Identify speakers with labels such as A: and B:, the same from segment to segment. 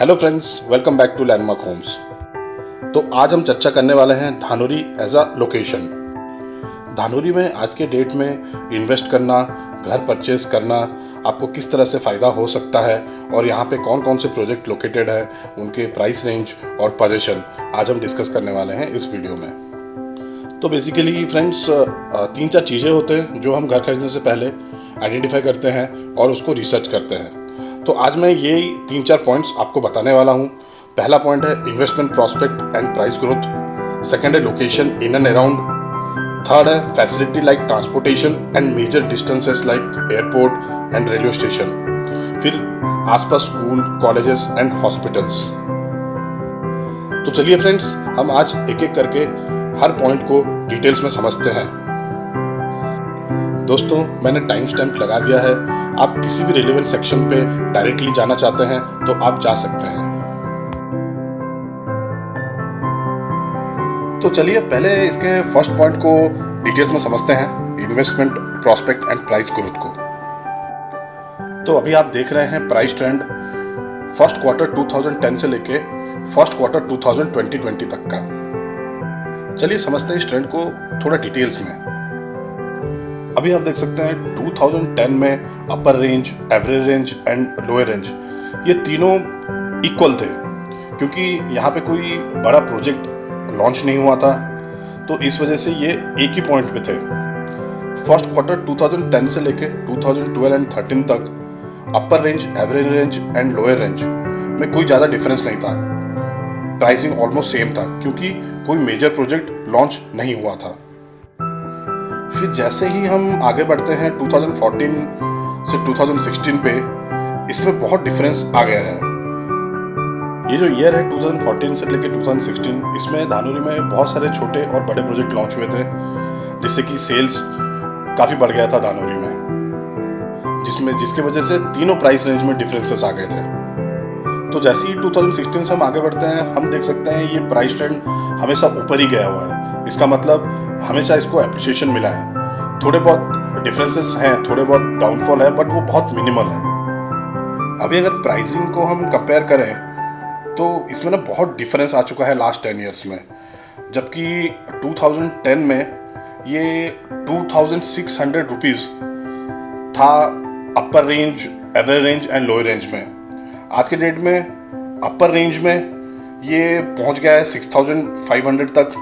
A: Hello friends, welcome back to Landmark Homes. तो आज हम चर्चा करने वाले हैं Dhanuri as a location. Dhanuri में आज के डेट में इन्वेस्ट करना, घर परचेज करना, आपको किस तरह से फ़ायदा हो सकता है और यहाँ पे कौन कौन से प्रोजेक्ट लोकेटेड है, उनके प्राइस रेंज और पोजीशन आज हम डिस्कस करने वाले हैं इस वीडियो में। तो बेसिकली फ्रेंड्स, 3-4 चीज़ें होते हैं जो हम घर खरीदने से पहले आइडेंटिफाई करते हैं और उसको रिसर्च करते हैं। तो आज मैं ये 3-4 पॉइंट्स आपको बताने वाला हूँ। पहला पॉइंट है investment prospect and price growth. Second है location in and around. Third है facility like transportation and major distances like airport and railway station. फिर आसपास स्कूल, कॉलेजेस एंड हॉस्पिटल्स। तो चलिए फ्रेंड्स, हम आज एक एक करके हर पॉइंट को डिटेल्स में समझते हैं। दोस्तों, मैंने टाइम स्टैम्प लगा दिया है। आप किसी भी रिलेवेंट सेक्शन पे डायरेक्टली जाना चाहते हैं तो आप जा सकते हैं। तो चलिए पहले इसके फर्स्ट पॉइंट को डिटेल्स में समझते हैं, investment prospect and price growth को। तो अभी आप देख रहे हैं प्राइस ट्रेंड फर्स्ट क्वार्टर 2010 से लेके फर्स्ट क्वार्टर 2020 तक का। चलिए समझते हैं इस ट्रेंड को थोड़ा डिटेल्स में। अभी आप देख सकते हैं 2010 में अपर range, average range and lower range ये तीनों इक्वल थे, क्योंकि यहाँ पे कोई बड़ा प्रोजेक्ट लॉन्च नहीं हुआ था, तो इस वजह से ये एक ही पॉइंट पे थे। फर्स्ट क्वार्टर 2010 से लेके 2012 एंड 13 तक अपर range, average range and lower range में कोई ज़्यादा डिफरेंस नहीं था। प्राइसिंग ऑलमोस्ट सेम था, क्योंकि कोई मेजर प्रोजेक्ट लॉन्च नहीं हुआ था। फिर जैसे ही हम आगे बढ़ते हैं 2014 से 2016 पे, इसमें बहुत डिफरेंस आ गया है। ये जो ईयर है 2014 से लेकर 2016, इसमें धानुरी में बहुत सारे छोटे और बड़े प्रोजेक्ट लॉन्च हुए थे, जिससे कि सेल्स काफ़ी बढ़ गया था धानुरी में, जिसकी वजह से तीनों प्राइस रेंज में डिफरेंसेस आ गए थे। तो जैसे ही 2016 से हम आगे बढ़ते हैं, हम देख सकते हैं ये प्राइस ट्रेंड हमेशा ऊपर ही गया हुआ है। इसका मतलब हमेशा इसको अप्रिसिएशन मिला है। थोड़े बहुत डिफरेंसेस हैं, थोड़े बहुत डाउनफॉल है, बट वो बहुत मिनिमल है। अभी अगर प्राइसिंग को हम कंपेयर करें तो इसमें ना बहुत डिफरेंस आ चुका है लास्ट 10 ईयर्स में। जबकि 2010 में ये 2600 रुपीज़ था अपर range, average range and lower range में। आज के डेट में अपर रेंज में ये पहुंच गया है 6500 तक,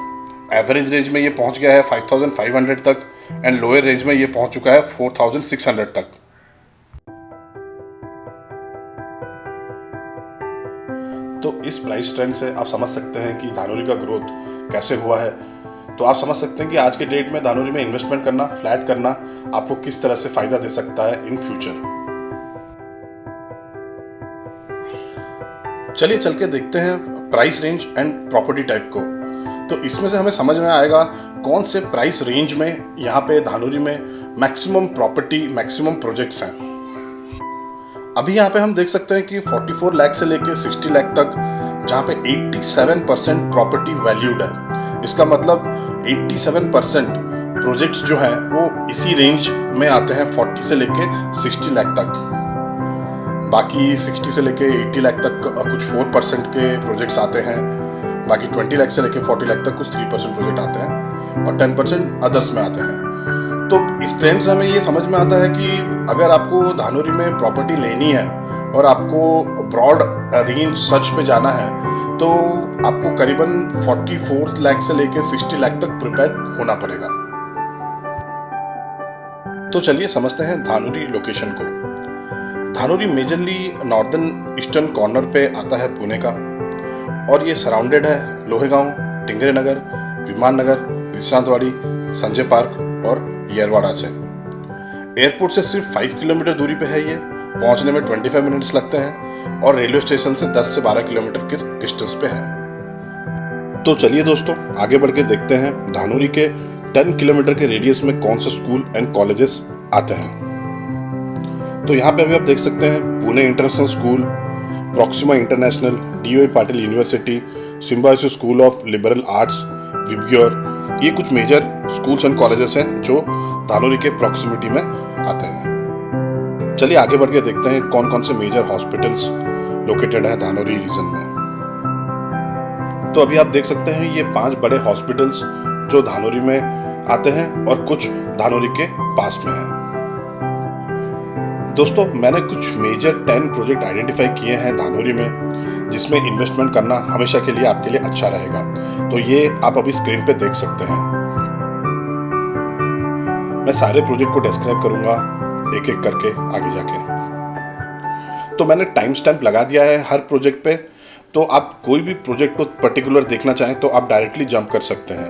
A: एवरेज रेंज में ये पहुंच गया है 5500 तक एंड लोअर रेंज में ये पहुंच चुका है 4600 तक। तो इस प्राइस ट्रेंड से आप समझ सकते हैं कि धानुरी का ग्रोथ कैसे हुआ है। तो आप समझ सकते हैं कि आज के डेट में धानुरी में इन्वेस्टमेंट करना, फ्लैट करना आपको किस तरह से फायदा दे सकता है इन फ्यूचर। चलिए चल के देखते हैं price range and property type को। तो इसमें से हमें समझ में आएगा कौन से प्राइस रेंज में यहाँ पे धानुरी में मैक्सिमम प्रॉपर्टी, मैक्सिमम प्रोजेक्ट्स हैं। अभी यहाँ पे हम देख सकते हैं कि 44 लाख से लेके 60 लाख तक, जहाँ पे 87% प्रॉपर्टी वैल्यूड है। इसका मतलब 87% प्रोजेक्ट्स जो हैं वो इसी रेंज में आते हैं, 40 से लेके 60 लाख तक। बाकी 60 से लेके 80 लाख तक कुछ 4% के प्रोजेक्ट्स आते हैं। बाकी 20 लाख से लेके 40 लाख तक कुछ 3% प्रोजेक्ट आते हैं और 10% अदर्स में आते हैं। तो इस ट्रेंड से हमें ये समझ में आता है कि अगर आपको धानुरी में प्रॉपर्टी लेनी है और आपको ब्रॉड रेंज सर्च पे जाना है, तो आपको करीबन 44 लाख से लेके 60 लाख तक प्रिपेयर होना पड़ेगा। तो चलिए समझते हैं धानुरी लोकेशन को। Dhanuri majorly northern eastern corner पे आता है पुणे का, और ये सराउंडेड है लोहेगांव, टिंगरे नगर, विमान नगर, विश्रांतवाड़ी, संजय पार्क और येरवाड़ा से। एयरपोर्ट से सिर्फ 5 किलोमीटर दूरी पे है ये, पहुंचने में 25 मिनट्स लगते हैं, और रेलवे स्टेशन से 10 से 12 किलोमीटर के डिस्टेंस पे है। तो चलिए दोस्तों आगे बढ़ के देखते हैं धानुरी के 10 किलोमीटर के रेडियस में कौन से स्कूल एंड कॉलेजेस आते हैं। तो यहाँ पे अभी आप देख सकते हैं Pune international school, Proxima international, D.Y.. Patil university, symbiosis school of liberal arts, VIBGYOR, ये कुछ मेजर स्कूल्स एंड कॉलेजेस हैं जो धानुरी के प्रॉक्सिमिटी में आते हैं। चलिए आगे बढ़ के देखते हैं कौन कौन से मेजर हॉस्पिटल्स लोकेटेड है धानोरी रीजन में। तो अभी आप देख सकते हैं ये 5 बड़े हॉस्पिटल्स जो धानोरी में आते हैं और कुछ धानोरी के पास में हैं। दोस्तों, मैंने कुछ मेजर 10 प्रोजेक्ट आइडेंटिफाई किए हैं धानोरी में जिसमें इन्वेस्टमेंट करना हमेशा के लिए आपके लिए अच्छा रहेगा। तो ये आप अभी स्क्रीन पे देख सकते हैं। मैं सारे प्रोजेक्ट को डिस्क्राइब करूंगा एक एक करके आगे जाके। तो मैंने टाइम स्टैम्प लगा दिया है हर प्रोजेक्ट पे, तो आप कोई भी प्रोजेक्ट को पर्टिकुलर देखना चाहें तो आप डायरेक्टली जंप कर सकते हैं।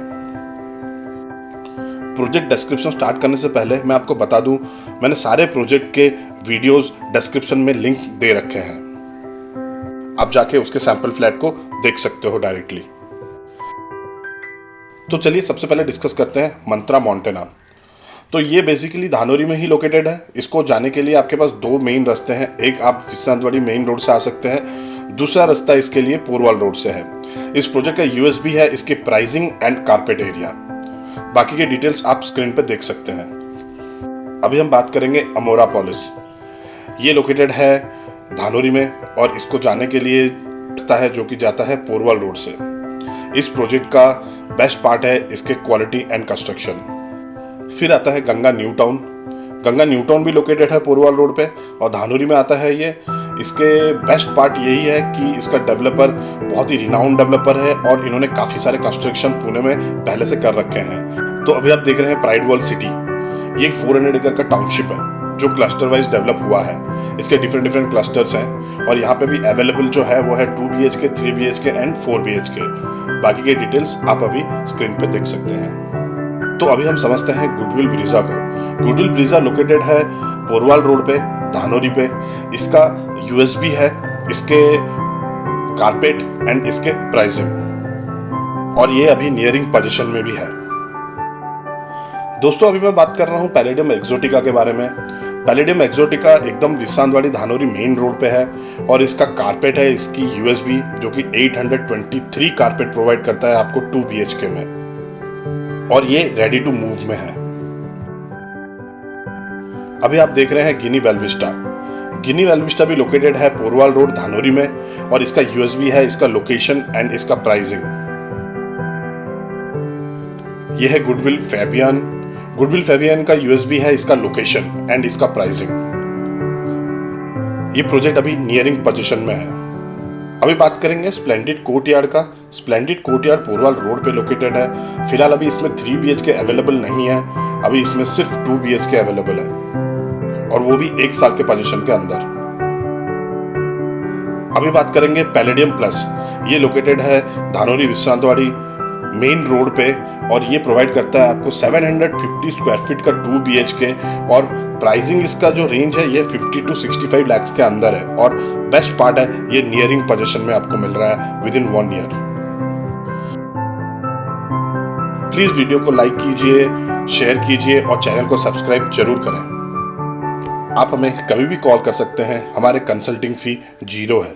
A: प्रोजेक्ट डिस्क्रिप्शन स्टार्ट करने से पहले मैं आपको बता दूं, मैंने सारे प्रोजेक्ट के वीडियोस डिस्क्रिप्शन में लिंक दे रखे हैं। आप जाके उसके सैंपल फ्लैट को देख सकते हो डायरेक्टली। तो चलिए सबसे पहले डिस्कस करते हैं मंत्रा मोंटेना। तो ये बेसिकली धानोरी में ही लोकेटेड है। इसको जाने के लिए आपके पास 2 मेन रास्ते हैं। एक आप विश्रांतवाड़ी मेन रोड से आ सकते हैं, दूसरा रास्ता इसके लिए पोरवाल रोड से है। इस प्रोजेक्ट का यूएसपी है इसके प्राइसिंग एंड कारपेट एरिया। बाकी के डिटेल्स आप स्क्रीन पे देख सकते हैं। अभी हम बात करेंगे अमोरा पॉलिस। ये लोकेटेड है धानोरी में और इसको जाने के लिए रास्ता है जो कि जाता है पोरवाल रोड से। इस प्रोजेक्ट का बेस्ट पार्ट है इसके क्वालिटी एंड कंस्ट्रक्शन। फिर आता है Ganga new town. Ganga new town भी लोकेटेड है पोरवाल रोड पे और धानोरी में आता है ये। इसके बेस्ट पार्ट यही है कि इसका डेवलपर बहुत ही रिनाउंड डेवलपर है और इन्होंने काफ़ी सारे कंस्ट्रक्शन पुणे में पहले से कर रखे हैं। तो अभी आप देख रहे हैं प्राइड वर्ल्ड सिटी। ये एक 400 एकड़ का टाउनशिप है जो क्लस्टर वाइज डेवलप हुआ है। इसके डिफरेंट क्लस्टर्स हैं और यहाँ पे भी अवेलेबल जो है वो है 2 BHK, 3 BHK एंड 4 BHK। बाकी के डिटेल्स आप अभी स्क्रीन पे देख सकते हैं। तो अभी हम समझते हैं गुडविल ब्रिजा को। गुडविल ब्रिजा लोकेटेड है पोरवाल रोड पे धानोरी पे। इसका यूएसबी है इसके कारपेट एंड इसके प्राइसिंग और ये अभी नियरिंग पोजीशन में भी है। दोस्तों, अभी मैं बात कर रहा हूँ पैलेडियम एक्सोटिका के बारे में। पैलेडियम एक्सोटिका एकदम विश्रांतवाड़ी धानोरी मेन रोड पे है और इसका कारपेट है इसकी यूएसबी जो कि 823 कारपेट प्रोवाइड करता है आपको 2 BHK में और ये रेडी टू मूव में है। अभी आप देख रहे हैं गिनी बेलविस्टा। गिनी बेलविस्टा भी लोकेटेड है पोरवाल रोड धानोरी में और इसका यूएसबी है इसका लोकेशन एंड इसका प्राइसिंग। यह है गुडविल फेबियन। गुडविल फेबियन का यूएसबी है इसका लोकेशन एंड इसका प्राइसिंग। ये प्रोजेक्ट अभी नियरिंग पोजीशन में है। अभी बात करेंगे स्प्लेंडिड कोर्टयार्ड का। स्प्लेंडिड कोर्टयार्ड पोरवाल रोड पे लोकेटेड है। फिलहाल अभी इसमें 3 BHK अवेलेबल नहीं है, अभी इसमें सिर्फ 2 BHK अवेलेबल है और वो भी 1 साल के पोजीशन के अंदर। अभी बात करेंगे पैलेडियम प्लस। ये लोकेटेड है धानोरी विश्रांतवाड़ी मेन रोड पे और ये प्रोवाइड करता है आपको 750 स्क्वायर फीट का 2 BHK और प्राइसिंग इसका जो रेंज है ये 50 to 65 lakhs के अंदर है और बेस्ट पार्ट है ये नियरिंग पोजीशन में आपको मिल रहा है with in 1 year. Please video को लाइक कीजिए, शेयर कीजिए और चैनल को सब्सक्राइब जरूर करें। आप हमें कभी भी कॉल कर सकते हैं, हमारे कंसल्टिंग फी 0 है।